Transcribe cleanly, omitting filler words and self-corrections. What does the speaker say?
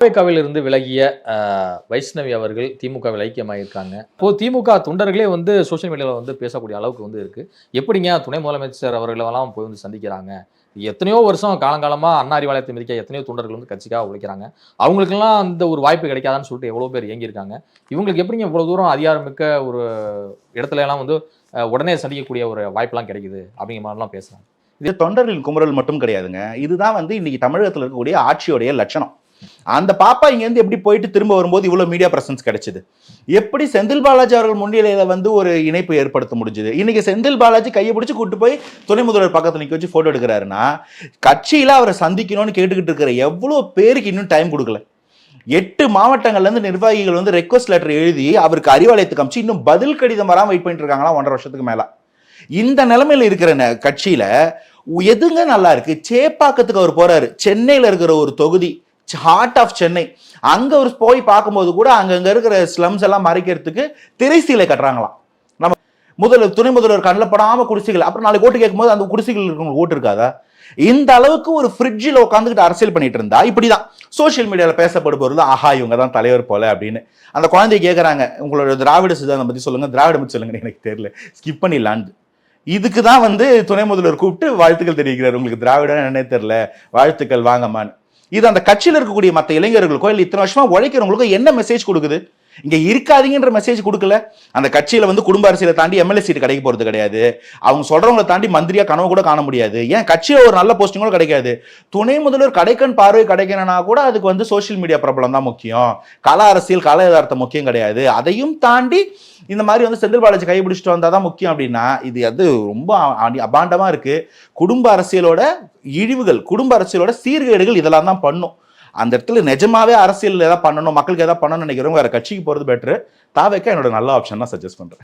திமுகவிலிருந்து விலகிய வைஷ்ணவி அவர்கள் திமுகவில் ஐக்கியமாயிருக்காங்க. இப்போ திமுக தொண்டர்களே வந்து சோசியல் மீடியாவில் வந்து பேசக்கூடிய அளவுக்கு வந்து இருக்கு. எப்படிங்க துணை முதலமைச்சர் அவர்களெல்லாம் போய் வந்து சந்திக்கிறாங்க? எத்தனையோ வருஷம் காலங்காலமா அண்ணா அறிவாலயத்தை மிதிக்க எத்தனையோ தொண்டர்கள் வந்து கட்சிக்காக உழைக்கிறாங்க. அவங்களுக்கெல்லாம் அந்த ஒரு வாய்ப்பு கிடைக்காதான்னு சொல்லிட்டு எவ்வளோ பேர் இயங்கியிருக்காங்க. இவங்களுக்கு எப்படிங்க இவ்வளோ தூரம் அதிகாரமிக்க ஒரு இடத்துல எல்லாம் வந்து உடனே சந்திக்கக்கூடிய ஒரு வாய்ப்பெல்லாம் கிடைக்குது அப்படிங்கிற மாதிரிலாம் பேசுறாங்க. இது தொண்டர்களின் குமுறல் மட்டும் கிடையாதுங்க. இதுதான் வந்து இன்னைக்கு தமிழகத்தில் இருக்கக்கூடிய ஆட்சியோடைய லட்சணம். அந்த பாப்பா இங்கேருந்து எப்படி போயிட்டு திரும்ப வரும்போது இவ்வளோ மீடியா பிரசன்ஸ் கிடைச்சது? எப்படி செந்தில் பாலாஜி அவர்கள் முன்னிலையில வந்து ஒரு இணைப்பு ஏற்படுத்த முடிஞ்சது? இன்னைக்கு செந்தில் பாலாஜி கையை பிடிச்சி கூட்டு போய் துணை முதல்வர் பக்கத்தில் நிற்க வச்சு போட்டோ எடுக்கிறாருன்னா, கட்சியில அவரை சந்திக்கணும்னு கேட்டுக்கிட்டு இருக்கிற எவ்வளோ பேருக்கு இன்னும் டைம் கொடுக்கல. 8 மாவட்டங்கள்ல இருந்து நிர்வாகிகள் வந்து ரெக்வஸ்ட் லெட்டர் எழுதி அவருக்கு அறிவாலயத்துக்கு அமிச்சு இன்னும் பதில் கடிதம் வராமல் வெயிட் பண்ணிட்டு இருக்காங்களா 1.5 வருஷத்துக்கு மேல. இந்த நிலைமையில இருக்கிற கட்சியில எதுங்க நல்லா இருக்கு? சேப்பாக்கத்துக்கு அவர் போறாரு. சென்னையில இருக்கிற ஒரு தொகுதி, ஹார்ட் ஆஃப் சென்னை, அங்க ஒரு போய் பார்க்கும்போது கூட அங்க இருக்கிற ஸ்லம்ஸ் எல்லாம் மறைக்கிறதுக்கு திரைசீலை கட்டுறாங்களாம். நம்ம துணை முதல்வர் கண்ணில் படாம குடிசைகள், அப்புறம் நாளைக்கு ஓட்டு கேட்கும்போது அந்த குடிசைகள் இருக்கவங்களுக்கு ஓட்டு இருக்காதா? இந்த அளவுக்கு ஒரு ஃப்ரிட்ஜில் உட்காந்துக்கிட்டு அரசியல் பண்ணிட்டு இருந்தா இப்படிதான் சோசியல் மீடியாவில் பேசப்படுபவர்கள் ஆஹா இவங்க தான் தலைவர் போல அப்படின்னு. அந்த குழந்தைய கேட்கறாங்க, உங்களோட திராவிட சித்தாந்தம் பத்தி சொல்லுங்க, திராவிட பத்தி சொல்லுங்க, எனக்கு தெரியல, ஸ்கிப் பண்ணிடலான்னு. இதுக்கு தான் வந்து துணை முதல்வர் கூப்பிட்டு வாழ்த்துக்கள் தெரிவிக்கிறார். உங்களுக்கு திராவிடம் என்னன்னே தெரியல, வாழ்த்துக்கள் வாங்கம்மான்னு. இது அந்த கட்சியில் இருக்கக்கூடிய மற்ற இளைஞர்களுக்கோ இல்லை இத்தனை வருஷமா உழைக்கிறவங்களுக்கோ என்ன மெசேஜ் கொடுக்குது? இங்க இருக்காதீங்கன்ற மெசேஜ் கொடுக்கல. அந்த கட்சியில வந்து குடும்ப அரசியலை தாண்டி எம்எல்ஏ சீட் கிடைக்க போறது கிடையாது. அவங்க சொல்றவங்களை தாண்டி மந்திரியா கனவு கூட காண முடியாது. ஏன் கட்சியில ஒரு நல்ல போஸ்டிங் கூட கிடைக்காது. துணை முதல்வர் கடைக்கன் பார்வை கிடைக்கணும்னா கூட அதுக்கு வந்து சோசியல் மீடியா பிரபலம் தான் முக்கியம். கல அரசியல் கல யதார்த்தம் முக்கியம் கிடையாது. அதையும் தாண்டி இந்த மாதிரி வந்து செந்தில் பாலாஜி கைப்பிடிச்சிட்டு வந்தாதான் முக்கியம் அப்படின்னா இது அது ரொம்ப அபாண்டமா இருக்கு. குடும்ப அரசியலோட இழிவுகள், குடும்ப அரசியலோட சீர்கேடுகள் இதெல்லாம் தான் பண்ணும். அந்த இடத்துல நிஜமாவே அரசியல் ஏதாவது பண்ணணும், மக்களுக்கு ஏதாவது பண்ணணும்னு நினைக்கிறவங்க வேற கட்சிக்கு போறது பெட்டர். தாவேக்கா என்னோட நல்ல ஆப்ஷன் தான் சஜஸ்ட் பண்றேன்.